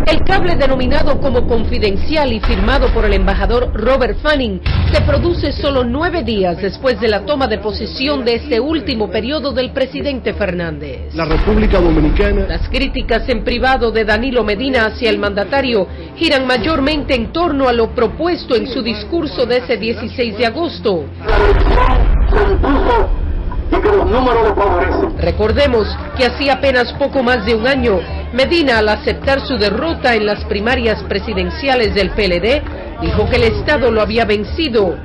El cable denominado como confidencial y firmado por el embajador Robert Fanning se produce solo 9 días después de la toma de posesión de este último periodo del presidente Fernández. La República Dominicana. Las críticas en privado de Danilo Medina hacia el mandatario giran mayormente en torno a lo propuesto en su discurso de ese 16 de agosto. Recordemos que hacía apenas poco más de un año, Medina, al aceptar su derrota en las primarias presidenciales del PLD, dijo que el Estado lo había vencido.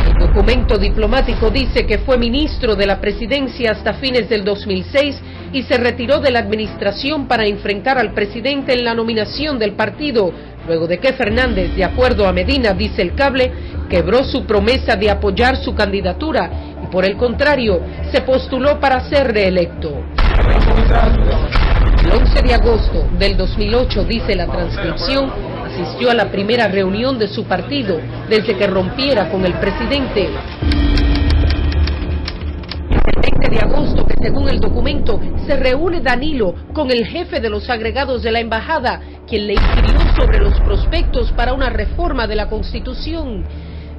El documento diplomático dice que fue ministro de la presidencia hasta fines del 2006 y se retiró de la administración para enfrentar al presidente en la nominación del partido, luego de que Fernández, de acuerdo a Medina, dice el cable, quebró su promesa de apoyar su candidatura y por el contrario, se postuló para ser reelecto. El 11 de agosto del 2008, dice la transcripción, asistió a la primera reunión de su partido desde que rompiera con el presidente. El 20 de agosto, que según el documento, se reúne Danilo con el jefe de los agregados de la embajada, quien le inquirió sobre los prospectos para una reforma de la Constitución.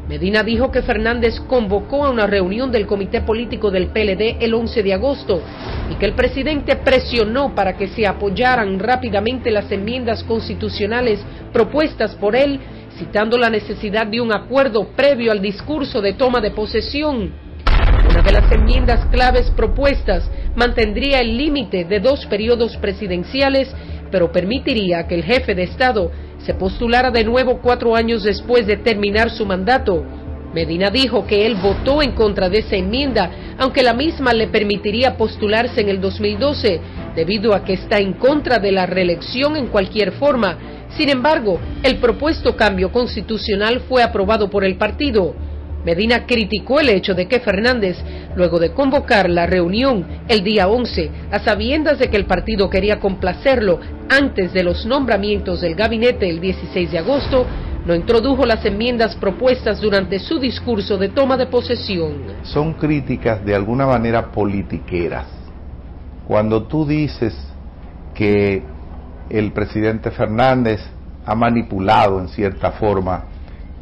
Medina dijo que Fernández convocó a una reunión del comité político del PLD el 11 de agosto y que el presidente presionó para que se apoyaran rápidamente las enmiendas constitucionales propuestas por él, citando la necesidad de un acuerdo previo al discurso de toma de posesión. Una de las enmiendas claves propuestas mantendría el límite de 2 periodos presidenciales, pero permitiría que el jefe de Estado se postulara de nuevo 4 años después de terminar su mandato. Medina dijo que él votó en contra de esa enmienda, aunque la misma le permitiría postularse en el 2012, debido a que está en contra de la reelección en cualquier forma. Sin embargo, el propuesto cambio constitucional fue aprobado por el partido. Medina criticó el hecho de que Fernández, luego de convocar la reunión el día 11, a sabiendas de que el partido quería complacerlo antes de los nombramientos del gabinete el 16 de agosto, no introdujo las enmiendas propuestas durante su discurso de toma de posesión. Son críticas de alguna manera politiqueras. Cuando tú dices que el presidente Fernández ha manipulado en cierta forma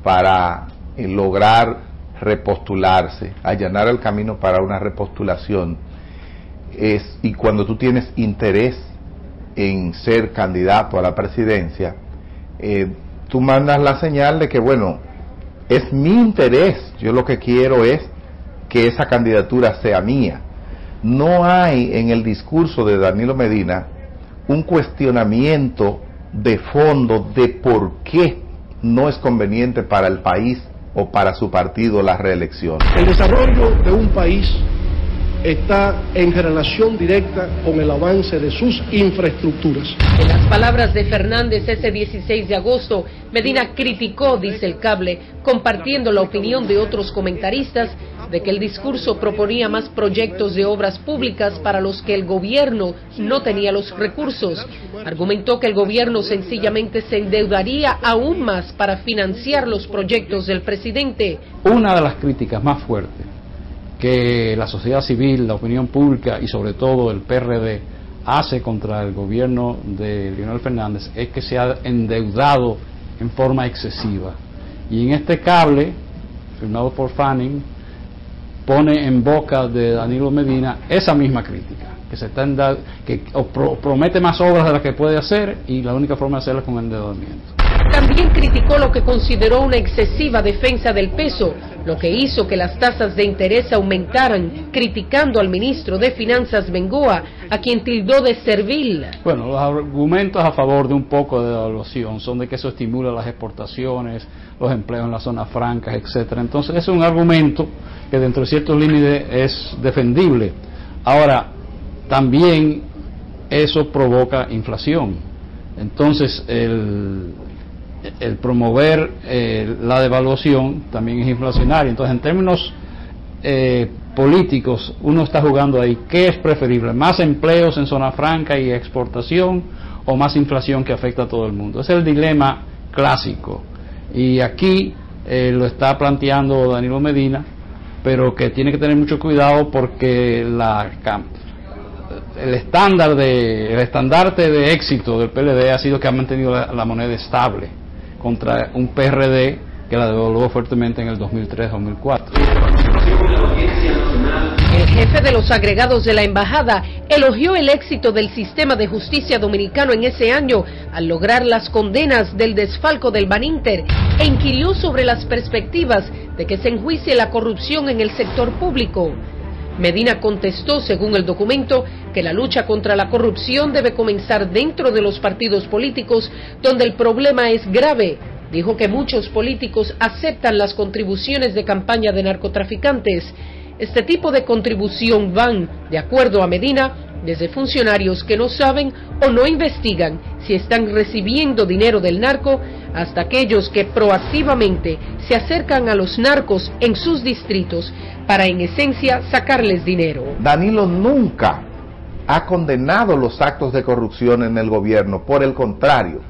para lograr repostularse, allanar el camino para una repostulación, y cuando tú tienes interés en ser candidato a la presidencia, tú mandas la señal de que, bueno, es mi interés, yo lo que quiero es que esa candidatura sea mía. No hay en el discurso de Danilo Medina un cuestionamiento de fondo de por qué no es conveniente para el país o para su partido la reelección. El desarrollo de un país está en relación directa con el avance de sus infraestructuras. En las palabras de Fernández ese 16 de agosto, Medina criticó, dice el cable, compartiendo la opinión de otros comentaristas, de que el discurso proponía más proyectos de obras públicas para los que el gobierno no tenía los recursos. Argumentó que el gobierno sencillamente se endeudaría aún más para financiar los proyectos del presidente. Una de las críticas más fuertes que la sociedad civil, la opinión pública y sobre todo el PRD hace contra el gobierno de Leonel Fernández es que se ha endeudado en forma excesiva. Y en este cable, firmado por Fanning, pone en boca de Danilo Medina esa misma crítica, que se está promete más obras de las que puede hacer y la única forma de hacerlas es con endeudamiento. También criticó lo que consideró una excesiva defensa del peso, lo que hizo que las tasas de interés aumentaran, criticando al ministro de Finanzas Bengoa, a quien tildó de servil. Bueno, los argumentos a favor de un poco de devaluación son de que eso estimula las exportaciones, los empleos en las zonas francas, etcétera. Entonces, es un argumento que dentro de ciertos límites es defendible. Ahora, también eso provoca inflación. Entonces, el promover la devaluación también es inflacionario. Entonces, en términos políticos, uno está jugando ahí. ¿Qué es preferible? ¿Más empleos en zona franca y exportación o más inflación que afecta a todo el mundo? Ese es el dilema clásico. Y aquí lo está planteando Danilo Medina, pero que tiene que tener mucho cuidado porque el estandarte de éxito del PLD ha sido que ha mantenido la moneda estable contra un PRD que la devaluó fuertemente en el 2003-2004. El jefe de los agregados de la embajada elogió el éxito del sistema de justicia dominicano en ese año al lograr las condenas del desfalco del Baninter e inquirió sobre las perspectivas de que se enjuicie la corrupción en el sector público. Medina contestó, según el documento, que la lucha contra la corrupción debe comenzar dentro de los partidos políticos, donde el problema es grave. Dijo que muchos políticos aceptan las contribuciones de campaña de narcotraficantes. Este tipo de contribución van, de acuerdo a Medina, desde funcionarios que no saben o no investigan si están recibiendo dinero del narco, hasta aquellos que proactivamente se acercan a los narcos en sus distritos para, en esencia, sacarles dinero. Danilo nunca ha condenado los actos de corrupción en el gobierno, por el contrario,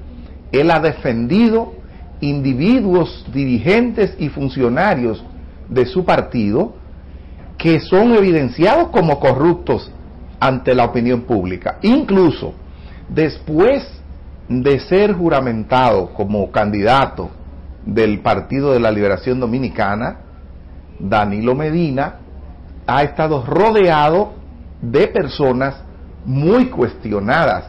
él ha defendido individuos, dirigentes y funcionarios de su partido que son evidenciados como corruptos ante la opinión pública. Incluso después de ser juramentado como candidato del Partido de la Liberación Dominicana, Danilo Medina ha estado rodeado de personas muy cuestionadas.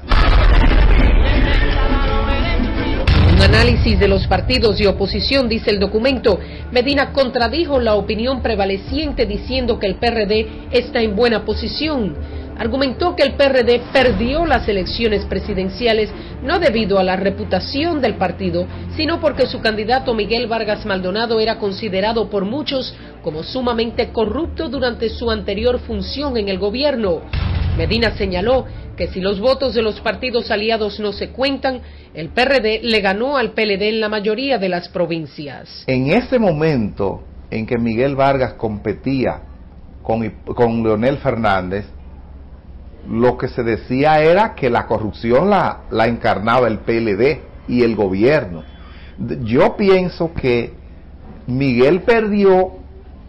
Un análisis de los partidos de oposición, dice el documento, Medina contradijo la opinión prevaleciente diciendo que el PRD está en buena posición. Argumentó que el PRD perdió las elecciones presidenciales no debido a la reputación del partido, sino porque su candidato Miguel Vargas Maldonado era considerado por muchos como sumamente corrupto durante su anterior función en el gobierno. Medina señaló que si los votos de los partidos aliados no se cuentan, el PRD le ganó al PLD en la mayoría de las provincias. En ese momento en que Miguel Vargas competía con Leonel Fernández, lo que se decía era que la corrupción la encarnaba el PLD y el gobierno. Yo pienso que Miguel perdió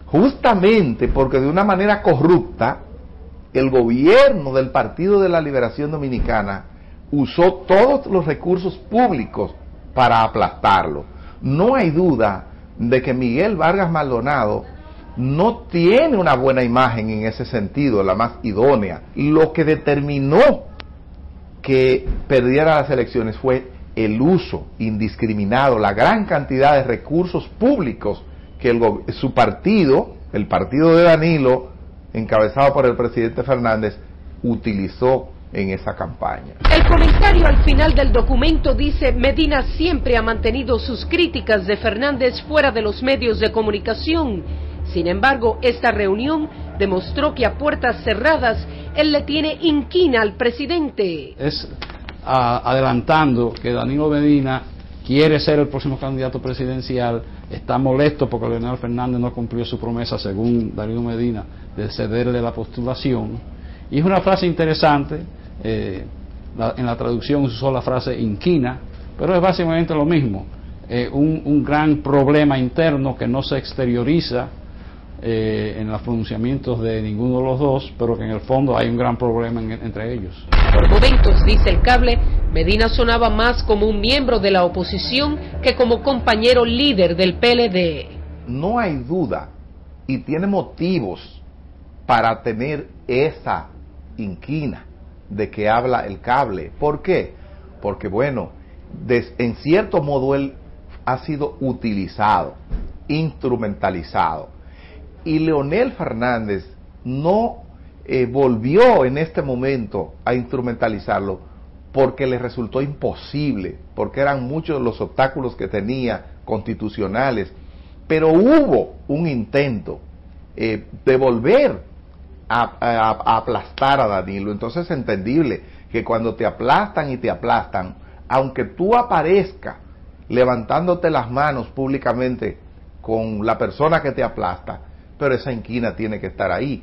justamente porque de una manera corrupta el gobierno del Partido de la Liberación Dominicana usó todos los recursos públicos para aplastarlo. No hay duda de que Miguel Vargas Maldonado no tiene una buena imagen en ese sentido, la más idónea. Lo que determinó que perdiera las elecciones fue el uso indiscriminado, la gran cantidad de recursos públicos que su partido, el partido de Danilo, encabezado por el presidente Fernández, utilizó en esa campaña. El comentario al final del documento dice: Medina siempre ha mantenido sus críticas de Fernández fuera de los medios de comunicación. Sin embargo, esta reunión demostró que a puertas cerradas él le tiene inquina al presidente. Es adelantando que Danilo Medina quiere ser el próximo candidato presidencial, está molesto porque Leonel Fernández no cumplió su promesa, según Danilo Medina, de cederle la postulación. Y es una frase interesante, en la traducción usó la frase inquina, pero es básicamente lo mismo, un gran problema interno que no se exterioriza en los pronunciamientos de ninguno de los dos, pero que en el fondo hay un gran problema entre ellos. Por momentos, dice el cable, Medina sonaba más como un miembro de la oposición que como compañero líder del PLD. No hay duda, y tiene motivos para tener esa inquina de que habla el cable. ¿Por qué? Porque, bueno, en cierto modo él ha sido utilizado, instrumentalizado. Y Leonel Fernández no volvió en este momento a instrumentalizarlo porque le resultó imposible, porque eran muchos los obstáculos que tenía constitucionales, pero hubo un intento de volver a aplastar a Danilo. Entonces es entendible que cuando te aplastan y te aplastan, aunque tú aparezcas levantándote las manos públicamente con la persona que te aplasta, pero esa inquina tiene que estar ahí.